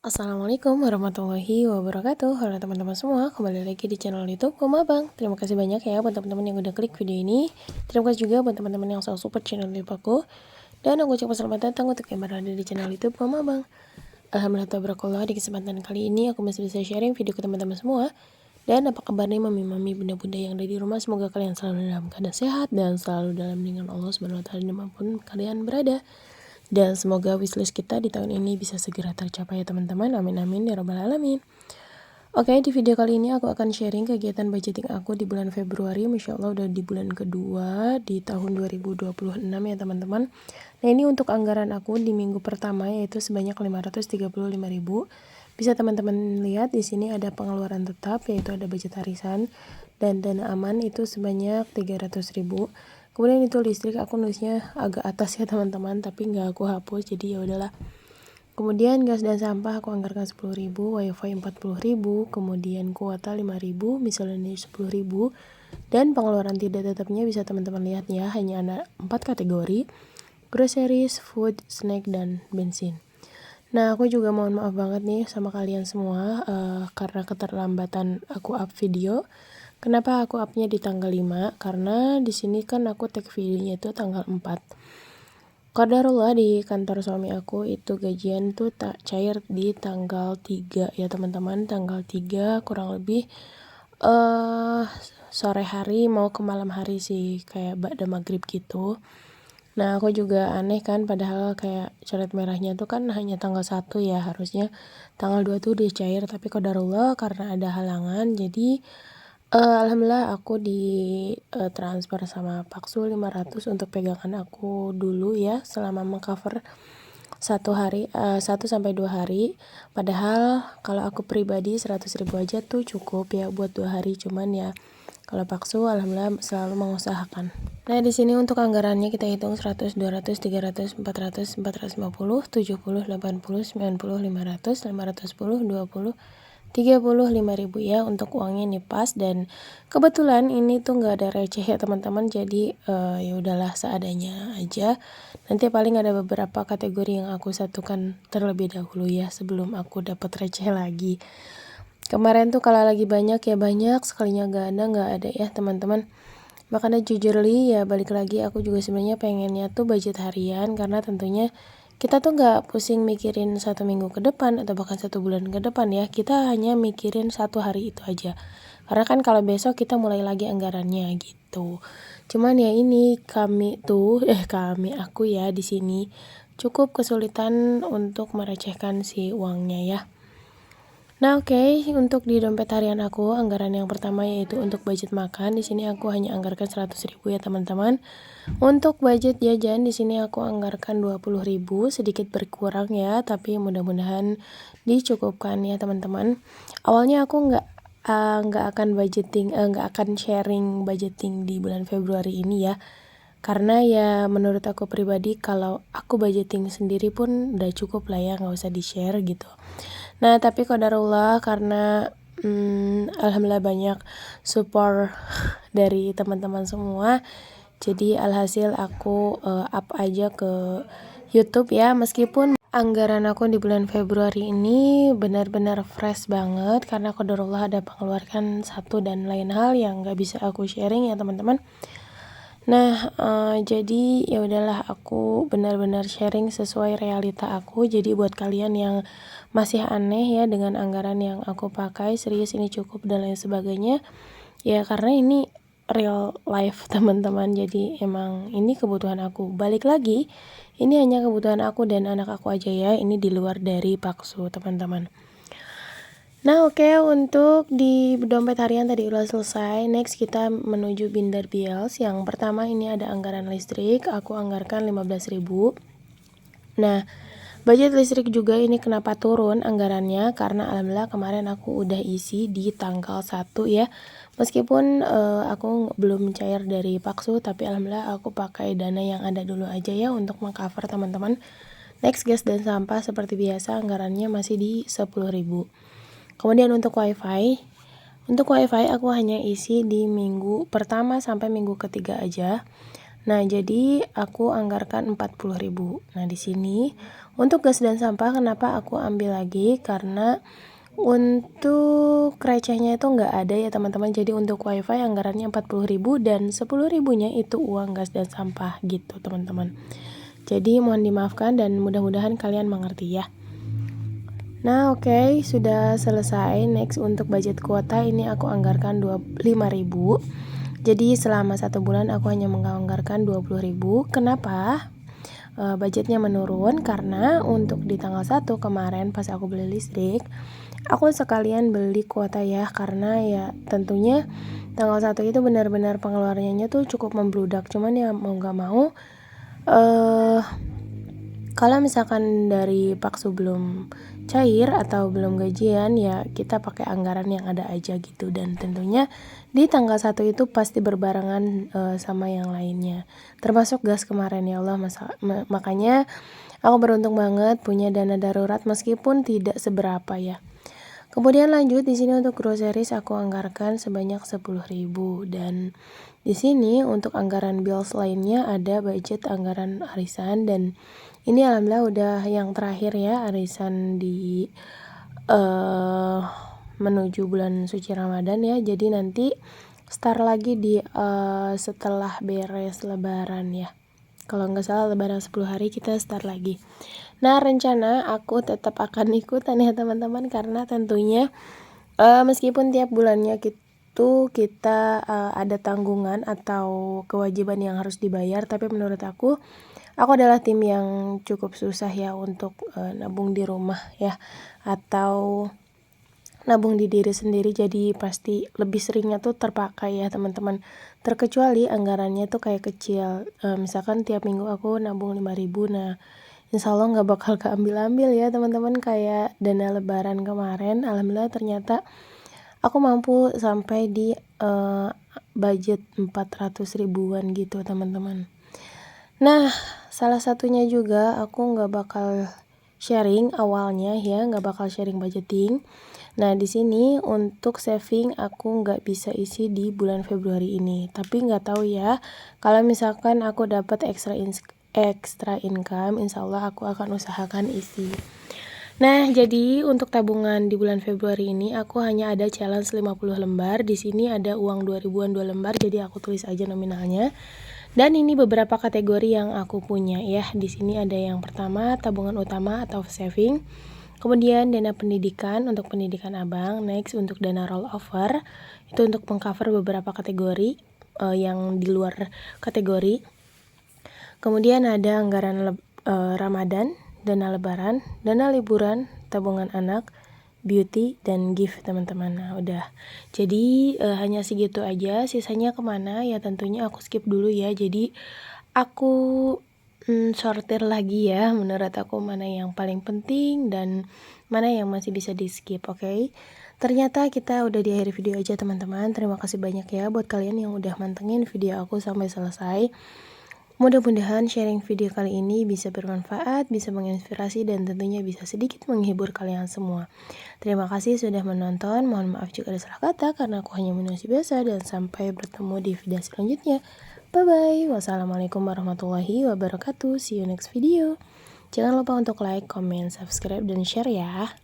Assalamualaikum warahmatullahi wabarakatuh. Halo teman-teman semua, kembali lagi di channel YouTube Mama Bang. Terima kasih banyak ya buat teman-teman yang udah klik video ini. Terima kasih juga buat teman-teman yang selalu support channel YouTube aku. Dan aku ucapkan selamat datang untuk yang berada di channel YouTube Mama Bang. Alhamdulillah tabarakallah, di kesempatan kali ini aku masih bisa sharing video ke teman-teman semua. Dan apa kabar nih mami-mami, bunda-bunda yang ada di rumah? Semoga kalian selalu dalam keadaan sehat dan selalu dalam lindungan Allah Subhanahu wa taala dimanapun kalian berada. Dan semoga wishlist kita di tahun ini bisa segera tercapai ya teman-teman. Amin amin ya rabbal alamin. Oke, di video kali ini aku akan sharing kegiatan budgeting aku di bulan Februari. Masya Allah udah di bulan kedua di tahun 2026 ya teman-teman. Nah ini untuk anggaran aku di minggu pertama yaitu sebanyak 535.000. Bisa teman-teman lihat di sini ada pengeluaran tetap yaitu ada budget harian dan dana aman itu sebanyak 300.000. Kemudian itu listrik aku nulisnya agak atas ya teman-teman, tapi nggak aku hapus jadi ya udahlah. Kemudian gas dan sampah aku anggarkan 10.000, wifi 40.000, kemudian kuota 5.000, misalnya 10.000, dan pengeluaran tidak tetapnya bisa teman-teman lihat ya, hanya ada 4 kategori: groceries, food, snack, dan bensin. Nah aku juga mohon maaf banget nih sama kalian semua karena keterlambatan aku up video. Kenapa aku upnya di tanggal 5? Karena di sini kan aku take videonya itu tanggal 4. Qadarullah di kantor suami aku itu gajian tuh tak cair di tanggal 3 ya teman-teman, tanggal 3 kurang lebih sore hari mau ke malam hari sih, kayak ba'da maghrib gitu. Nah aku juga aneh kan, padahal kayak coret merahnya tuh kan hanya tanggal 1 ya, harusnya tanggal 2 tuh udah cair, tapi qadarullah karena ada halangan jadi alhamdulillah aku di transfer sama Paksu 500 untuk pegangan aku dulu ya selama mengcover 1 sampai 2 hari. Padahal kalau aku pribadi 100.000 aja tuh cukup ya buat 2 hari, cuman ya kalau Paksu alhamdulillah selalu mengusahakan. Nah di sini untuk anggarannya kita hitung 100, 200, 300, 400, 450, 70, 80, 90, 500, 510, 20, 35.000 ya untuk uangnya nih pas, dan kebetulan ini tuh nggak ada receh ya teman-teman, jadi ya udahlah seadanya aja. Nanti paling ada beberapa kategori yang aku satukan terlebih dahulu ya sebelum aku dapat receh lagi. Kemarin tuh kalau lagi banyak ya banyak, sekalinya nggak ada ya teman-teman. Makanya jujurly ya balik lagi aku juga sebenarnya pengennya tuh budget harian, karena tentunya kita tuh nggak pusing mikirin 1 minggu ke depan atau bahkan 1 bulan ke depan ya, kita hanya mikirin 1 hari itu aja. Karena kan kalau besok kita mulai lagi anggarannya gitu. Cuman ya ini aku ya di sini cukup kesulitan untuk merecehkan si uangnya ya. Nah oke, untuk di dompet harian aku anggaran yang pertama yaitu untuk budget makan. Di sini aku hanya anggarkan 100.000 ya teman-teman. Untuk budget jajan di sini aku anggarkan 20.000, sedikit berkurang ya, tapi mudah-mudahan dicukupkan ya teman-teman. Awalnya aku nggak akan sharing budgeting di bulan Februari ini ya. Karena ya menurut aku pribadi kalau aku budgeting sendiri pun udah cukup lah ya, nggak usah di-share gitu. Nah tapi qadarullah karena alhamdulillah banyak support dari teman-teman semua, jadi alhasil aku up aja ke YouTube ya, meskipun anggaran aku di bulan Februari ini benar-benar fresh banget karena qadarullah ada pengeluaran satu dan lain hal yang nggak bisa aku sharing ya teman-teman. Nah, jadi ya udahlah aku benar-benar sharing sesuai realita aku. Jadi buat kalian yang masih aneh ya dengan anggaran yang aku pakai, serius ini cukup dan lain sebagainya, ya karena ini real life teman-teman. Jadi emang ini kebutuhan aku. Balik lagi, ini hanya kebutuhan aku dan anak aku aja ya. Ini di luar dari Paksu teman-teman. Nah oke, untuk di dompet harian tadi udah selesai. Next kita menuju binder bills. Yang pertama ini ada anggaran listrik, aku anggarkan 15.000. Nah budget listrik juga ini kenapa turun anggarannya, karena alhamdulillah kemarin aku udah isi di tanggal 1 ya. Meskipun aku belum cair dari Paksu, tapi alhamdulillah aku pakai dana yang ada dulu aja ya untuk mengcover teman-teman. Next gas dan sampah seperti biasa anggarannya masih di 10.000. Kemudian untuk wifi aku hanya isi di minggu pertama sampai minggu ketiga aja. Nah, jadi aku anggarkan 40.000. Nah, di sini untuk gas dan sampah kenapa aku ambil lagi? Karena untuk recehnya itu nggak ada ya teman-teman. Jadi untuk wifi anggarannya 40.000 dan 10.000-nya itu uang gas dan sampah gitu teman-teman. Jadi mohon dimaafkan dan mudah-mudahan kalian mengerti ya. Nah, oke, sudah selesai. Next untuk budget kuota ini aku anggarkan 5.000. Jadi selama 1 bulan aku hanya menganggarkan 20.000. Kenapa? Budgetnya menurun karena untuk di tanggal 1 kemarin pas aku beli listrik, aku sekalian beli kuota ya, karena ya tentunya tanggal 1 itu benar-benar pengeluarannya tuh cukup membludak. Cuman ya mau gak mau kalau misalkan dari Paksu belum cair atau belum gajian ya kita pakai anggaran yang ada aja gitu, dan tentunya di tanggal 1 itu pasti berbarengan sama yang lainnya termasuk gas kemarin ya Allah. Makanya aku beruntung banget punya dana darurat meskipun tidak seberapa ya. Kemudian lanjut di sini untuk groceries aku anggarkan sebanyak 10.000, dan di sini untuk anggaran bills lainnya ada budget anggaran arisan, dan ini alhamdulillah udah yang terakhir ya arisan di menuju bulan suci Ramadan ya. Jadi nanti start lagi di setelah beres lebaran ya. Kalau nggak salah lebaran 10 hari kita start lagi. Nah, rencana aku tetap akan ikutan ya teman-teman, karena tentunya meskipun tiap bulannya kita ada tanggungan atau kewajiban yang harus dibayar, tapi menurut aku adalah tim yang cukup susah ya untuk nabung di rumah ya, atau nabung di diri sendiri. Jadi pasti lebih seringnya tuh terpakai ya teman-teman, terkecuali anggarannya tuh kayak kecil. Misalkan tiap minggu aku nabung 5.000, nah insya Allah nggak bakal keambil-ambil ya teman-teman. Kayak dana lebaran kemarin alhamdulillah ternyata aku mampu sampai di budget 400 ribuan gitu teman-teman. Nah, salah satunya juga aku nggak bakal sharing awalnya ya, nggak bakal sharing budgeting. Nah, di sini untuk saving aku nggak bisa isi di bulan Februari ini, tapi nggak tahu ya, kalau misalkan aku dapat extra income, insya Allah aku akan usahakan isi. Nah, jadi untuk tabungan di bulan Februari ini aku hanya ada challenge 50 lembar. Di sini ada uang 2.000-an 2 lembar, jadi aku tulis aja nominalnya. Dan ini beberapa kategori yang aku punya ya. Di sini ada yang pertama tabungan utama atau saving. Kemudian dana pendidikan untuk pendidikan abang. Next untuk dana rollover, itu untuk mengcover beberapa kategori yang di luar kategori. Kemudian ada anggaran Ramadan, dana lebaran, dana liburan, tabungan anak, beauty, dan gift teman-teman. Nah udah, jadi hanya segitu aja. Sisanya kemana ya tentunya aku skip dulu ya. Jadi aku sortir lagi ya, menurut aku mana yang paling penting dan mana yang masih bisa di skip. Oke? Ternyata kita udah di akhir video aja teman-teman. Terima kasih banyak ya buat kalian yang udah mantengin video aku sampai selesai. Mudah-mudahan sharing video kali ini bisa bermanfaat, bisa menginspirasi, dan tentunya bisa sedikit menghibur kalian semua. Terima kasih sudah menonton. Mohon maaf jika ada salah kata karena aku hanya manusia biasa, dan sampai bertemu di video selanjutnya. Bye-bye. Wassalamualaikum warahmatullahi wabarakatuh. See you next video. Jangan lupa untuk like, comment, subscribe, dan share ya.